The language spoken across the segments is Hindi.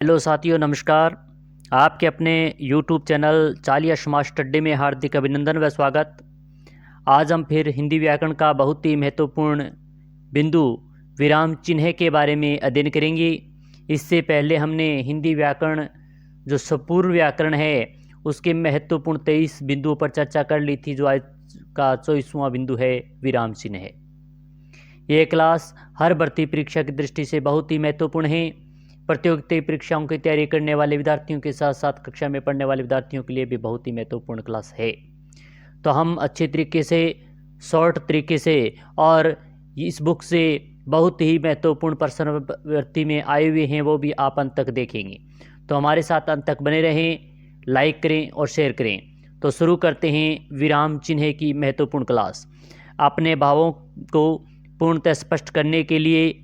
हेलो साथियों, नमस्कार। आपके अपने YouTube चैनल चालिया समाज अड्डे में हार्दिक अभिनंदन व स्वागत। आज हम फिर हिंदी व्याकरण का बहुत ही महत्वपूर्ण बिंदु विराम चिन्ह के बारे में अध्ययन करेंगे। इससे पहले हमने हिंदी व्याकरण जो संपूर्ण व्याकरण है उसके महत्वपूर्ण 23 बिंदुओं पर चर्चा कर ली थी, जो आज का 24वां बिंदु है विराम चिन्ह है। ये क्लास हर भर्ती परीक्षा की दृष्टि से बहुत ही महत्वपूर्ण है। प्रतियोगिता परीक्षाओं की तैयारी करने वाले विद्यार्थियों के साथ साथ कक्षा में पढ़ने वाले विद्यार्थियों के लिए भी बहुत ही महत्वपूर्ण क्लास है। तो हम अच्छे तरीके से, शॉर्ट तरीके से और इस बुक से बहुत ही महत्वपूर्ण प्रश्नवृत्ति में आए हुए हैं, वो भी आप अंत तक देखेंगे। तो हमारे साथ अंत तक बने रहें, लाइक करें और शेयर करें। तो शुरू करते हैं विराम चिन्ह की महत्वपूर्ण क्लास। अपने भावों को पूर्णतः स्पष्ट करने के लिए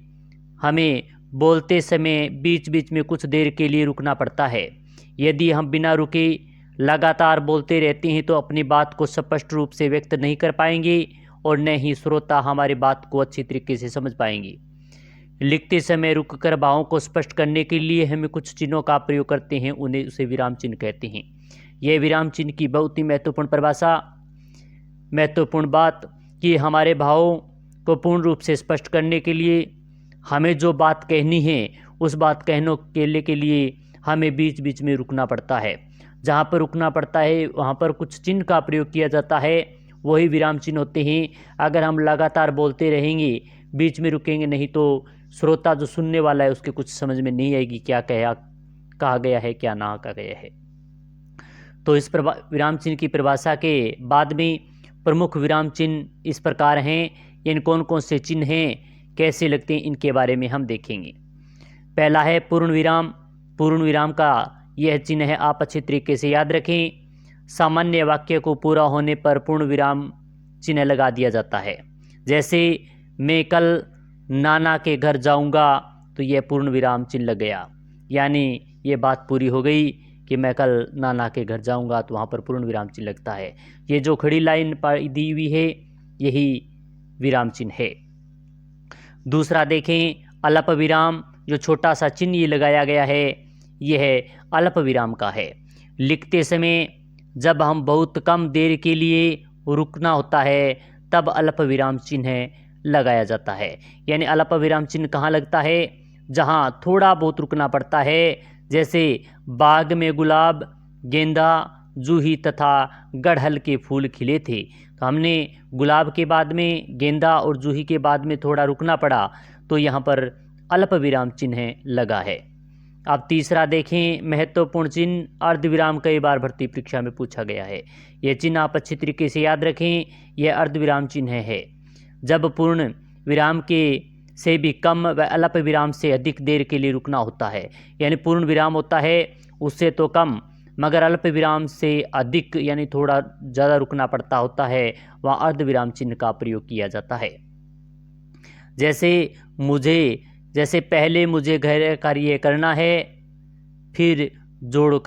हमें बोलते समय बीच बीच में कुछ देर के लिए रुकना पड़ता है। यदि हम बिना रुके लगातार बोलते रहते हैं तो अपनी बात को स्पष्ट रूप से व्यक्त नहीं कर पाएंगे और न ही श्रोता हमारी बात को अच्छी तरीके से समझ पाएंगे। लिखते समय रुककर भावों को स्पष्ट करने के लिए हमें कुछ चिन्हों का प्रयोग करते हैं, उन्हें उसे विराम चिन्ह कहते हैं। यह विराम चिन्ह की बहुत ही महत्वपूर्ण परिभाषा, महत्वपूर्ण बात कि हमारे भावों को पूर्ण रूप से स्पष्ट करने के लिए हमें जो बात कहनी है उस बात कहने के लिए हमें बीच बीच में रुकना पड़ता है। जहाँ पर रुकना पड़ता है वहाँ पर कुछ चिन्ह का प्रयोग किया जाता है, वही विराम चिन्ह होते हैं। अगर हम लगातार बोलते रहेंगे, बीच में रुकेंगे नहीं, तो श्रोता जो सुनने वाला है उसके कुछ समझ में नहीं आएगी क्या कहा गया है, क्या ना कहा गया है। तो इस विराम चिन्ह की परिभाषा के बाद में प्रमुख विराम चिन्ह इस प्रकार हैं। इन कौन कौन से चिन्ह हैं, कैसे लगते हैं, इनके बारे में हम देखेंगे। पहला है पूर्ण विराम। पूर्ण विराम का यह चिन्ह है, आप अच्छे तरीके से याद रखें। सामान्य वाक्य को पूरा होने पर पूर्ण विराम चिन्ह लगा दिया जाता है। जैसे मैं कल नाना के घर जाऊंगा, तो यह पूर्ण विराम चिन्ह लग गया, यानी ये बात पूरी हो गई कि मैं कल नाना के घर जाऊंगा, तो वहाँ पर पूर्ण विराम चिन्ह लगता है। ये जो खड़ी लाइन दी हुई है यही विराम चिन्ह है। दूसरा देखें अल्प विराम, जो छोटा सा चिन्ह ये लगाया गया है यह अल्प विराम का है। लिखते समय जब हम बहुत कम देर के लिए रुकना होता है तब अल्प विराम चिन्ह लगाया जाता है। यानी अल्प विराम चिन्ह कहाँ लगता है, जहाँ थोड़ा बहुत रुकना पड़ता है। जैसे बाग में गुलाब, गेंदा, जूही तथा गुड़हल के फूल खिले थे, तो हमने गुलाब के बाद में गेंदा और जूही के बाद में थोड़ा रुकना पड़ा, तो यहाँ पर अल्प विराम चिन्ह लगा है। अब तीसरा देखें महत्वपूर्ण चिन्ह अर्धविराम, कई बार भर्ती परीक्षा में पूछा गया है। यह चिन्ह आप अच्छी तरीके से याद रखें, यह अर्धविराम चिन्ह है। जब पूर्ण विराम के से भी कम व अल्प विराम से अधिक देर के लिए रुकना होता है, यानी पूर्ण विराम होता है उससे तो कम, मगर अल्प विराम से अधिक यानी थोड़ा ज़्यादा रुकना पड़ता होता है, वहाँ अर्धविराम चिन्ह का प्रयोग किया जाता है। जैसे पहले मुझे घर कार्य करना है, फिर जूडो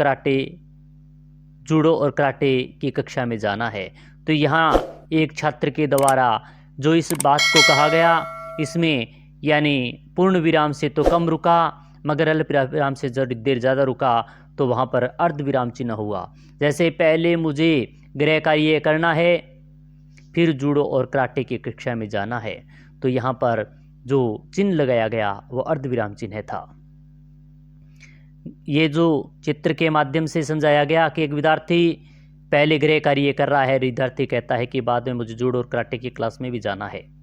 और कराटे की कक्षा में जाना है। तो यहाँ एक छात्र के द्वारा जो इस बात को कहा गया, इसमें यानी पूर्ण विराम से तो कम रुका मगर अल्प विराम से देर ज़्यादा रुका, तो वहाँ पर अर्धविराम चिन्ह हुआ। जैसे पहले मुझे गृह कार्य करना है, फिर जूडो और कराटे की कक्षा में जाना है, तो यहाँ पर जो चिन्ह लगाया गया वो अर्धविराम चिन्ह था। ये जो चित्र के माध्यम से समझाया गया कि एक विद्यार्थी पहले गृह कार्य कर रहा है, विद्यार्थी कहता है कि बाद में मुझे जूडो और कराटे की क्लास में भी जाना है।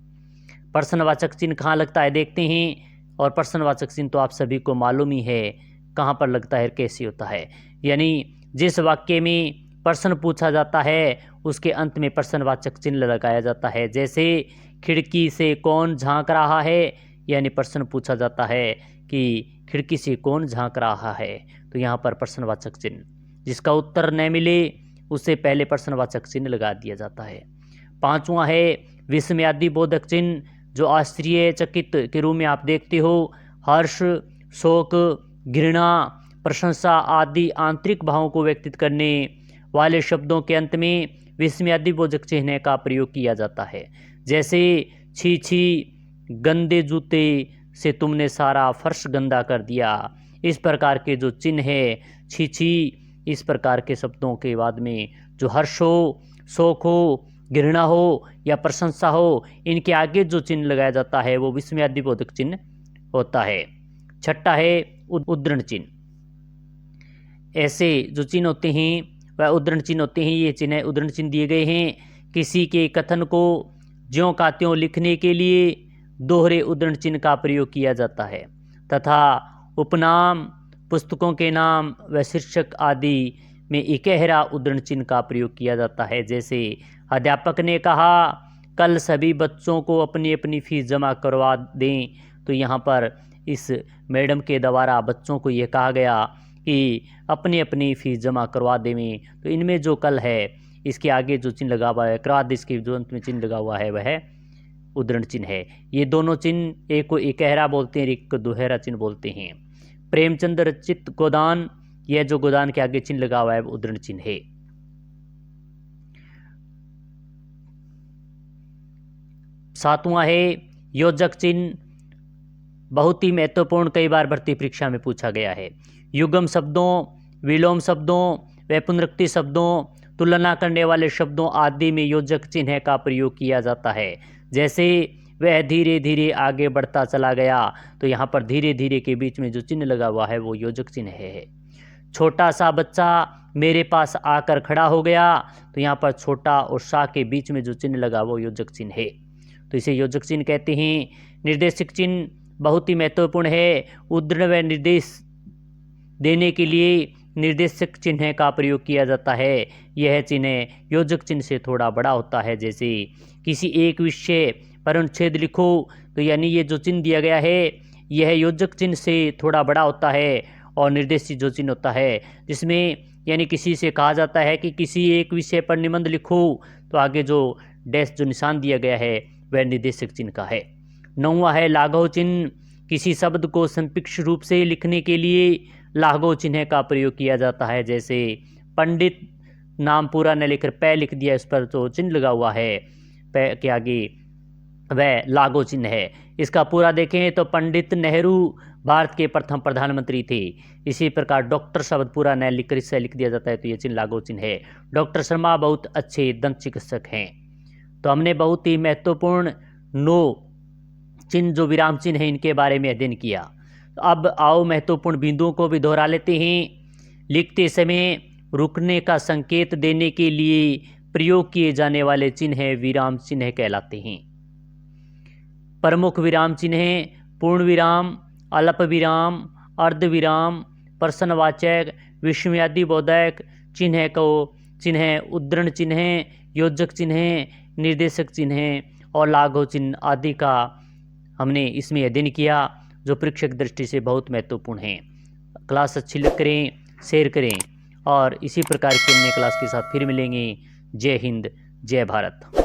प्रश्नवाचक चिन्ह कहाँ लगता है देखते हैं, और प्रश्नवाचक चिन्ह तो आप सभी को मालूम ही है कहाँ पर लगता है, कैसे होता है। यानी जिस वाक्य में प्रश्न पूछा जाता है उसके अंत में प्रश्नवाचक चिन्ह लगाया जाता है। जैसे खिड़की से कौन झांक रहा है, यानी प्रश्न पूछा जाता है कि खिड़की से कौन झांक रहा है, तो यहाँ पर प्रश्नवाचक चिन्ह। जिसका उत्तर न मिले उससे पहले प्रश्नवाचक चिन्ह लगा दिया जाता है। पांचवा है विस्मयादि बोधक चिन्ह, जो आश्चर्यचकित के रूप में आप देखते हो, हर्ष, शोक, घृणा, प्रशंसा आदि आंतरिक भावों को व्यक्त करने वाले शब्दों के अंत में विस्मयादि बोधक चिन्ह का प्रयोग किया जाता है। जैसे छी छी, गंदे जूते से तुमने सारा फर्श गंदा कर दिया, इस प्रकार के जो चिन्ह है, छी छी, इस प्रकार के शब्दों के बाद में जो हर्ष हो, शोक हो, घृणा हो या प्रशंसा हो, इनके आगे जो चिन्ह लगाया जाता है वो विस्मयादिबोधक चिन्ह होता है। छठा है उद्धरण चिन्ह। ऐसे जो चिन्ह होते हैं वह उद्धरण चिन्ह होते हैं। ये चिन्ह उद्धरण चिन्ह दिए गए हैं किसी के कथन को ज्यों का त्यों लिखने के लिए दोहरे उद्धरण चिन्ह का प्रयोग किया जाता है तथा उपनाम, पुस्तकों के नाम व शीर्षक आदि में इकहरा उद्धरण चिन्ह का प्रयोग किया जाता है। जैसे अध्यापक ने कहा कल सभी बच्चों को अपनी अपनी फीस जमा करवा दें, तो यहाँ पर इस मैडम के द्वारा बच्चों को ये कहा गया कि अपनी अपनी फीस जमा करवा दें। तो इनमें जो कल है इसके आगे जो चिन्ह लगा हुआ है, क्राद इसके जो अंत में चिन्ह लगा हुआ है वह उद्धरण चिन्ह है। ये दोनों चिन्ह एक को इकहरा बोलते हैं, एक को दोहरा चिन्ह बोलते हैं। प्रेमचंद रचित गोदान, यह जो गोदान के आगे चिन्ह लगा हुआ है उद्धरण चिन्ह है। सातवां है योजक चिन्ह, बहुत ही महत्वपूर्ण, कई बार भर्ती परीक्षा में पूछा गया है। युग्म शब्दों, विलोम शब्दों व पुनरुक्ति शब्दों, तुलना करने वाले शब्दों आदि में योजक चिन्ह का प्रयोग किया जाता है। जैसे वह धीरे धीरे आगे बढ़ता चला गया, तो यहाँ पर धीरे धीरे के बीच में जो चिन्ह लगा हुआ है वो योजक चिन्ह है। छोटा सा बच्चा मेरे पास आकर खड़ा हो गया, तो यहाँ पर छोटा और सा के बीच में जो चिन्ह लगा वो योजक चिन्ह है, तो इसे योजक चिन्ह कहते हैं। निर्देशक चिन्ह बहुत ही महत्वपूर्ण है। उद्धरण व निर्देश देने के लिए निर्देशक चिन्ह का प्रयोग किया जाता है। यह चिन्ह योजक चिन्ह से थोड़ा बड़ा होता है। जैसे किसी एक विषय पर अनुच्छेद लिखो, तो यानी ये जो चिन्ह दिया गया है यह योजक चिन्ह से थोड़ा बड़ा होता है। और निर्देशित जो चिन्ह होता है जिसमें यानी किसी से कहा जाता है कि किसी एक विषय पर निबंध लिखो, तो आगे जो डैश जो निशान दिया गया है वह निर्देशक चिन्ह का है। नौवां है लाघव चिन्ह, किसी शब्द को संक्षिप्त रूप से लिखने के लिए लाघव चिन्ह का प्रयोग किया जाता है। जैसे पंडित नाम पूरा न लिखकर पै लिख दिया, इस पर जो चिन्ह लगा हुआ है पै के आगे वह लाघव चिन्ह है। इसका पूरा देखें तो पंडित नेहरू भारत के प्रथम प्रधानमंत्री थे। इसी प्रकार डॉक्टर शब्द पूरा न लिखकर इससे लिख दिया जाता है, तो ये चिन्ह लाघव चिन्ह है। डॉक्टर शर्मा बहुत अच्छे दंत चिकित्सक हैं। तो हमने बहुत ही महत्वपूर्ण 9 चिन्ह जो विराम चिन्ह है इनके बारे में अध्ययन किया। तो अब आओ महत्वपूर्ण बिंदुओं को भी दोहरा लेते हैं। लिखते समय रुकने का संकेत देने के लिए प्रयोग किए जाने वाले चिन्ह विराम चिन्ह कहलाते हैं। प्रमुख विराम चिन्ह पूर्ण विराम, अल्प विराम, अर्ध विराम, प्रश्नवाचक, विस्मयादिबोधक चिन्ह को चिन्ह, उद्धरण चिन्ह, योजक चिन्ह, निर्देशक चिन्ह और लाघव चिन्ह आदि का हमने इसमें अध्ययन किया, जो परीक्षा की दृष्टि से बहुत महत्वपूर्ण है। क्लास अच्छी करें, शेयर करें और इसी प्रकार की अन्य क्लास के साथ फिर मिलेंगे। जय हिंद, जय भारत।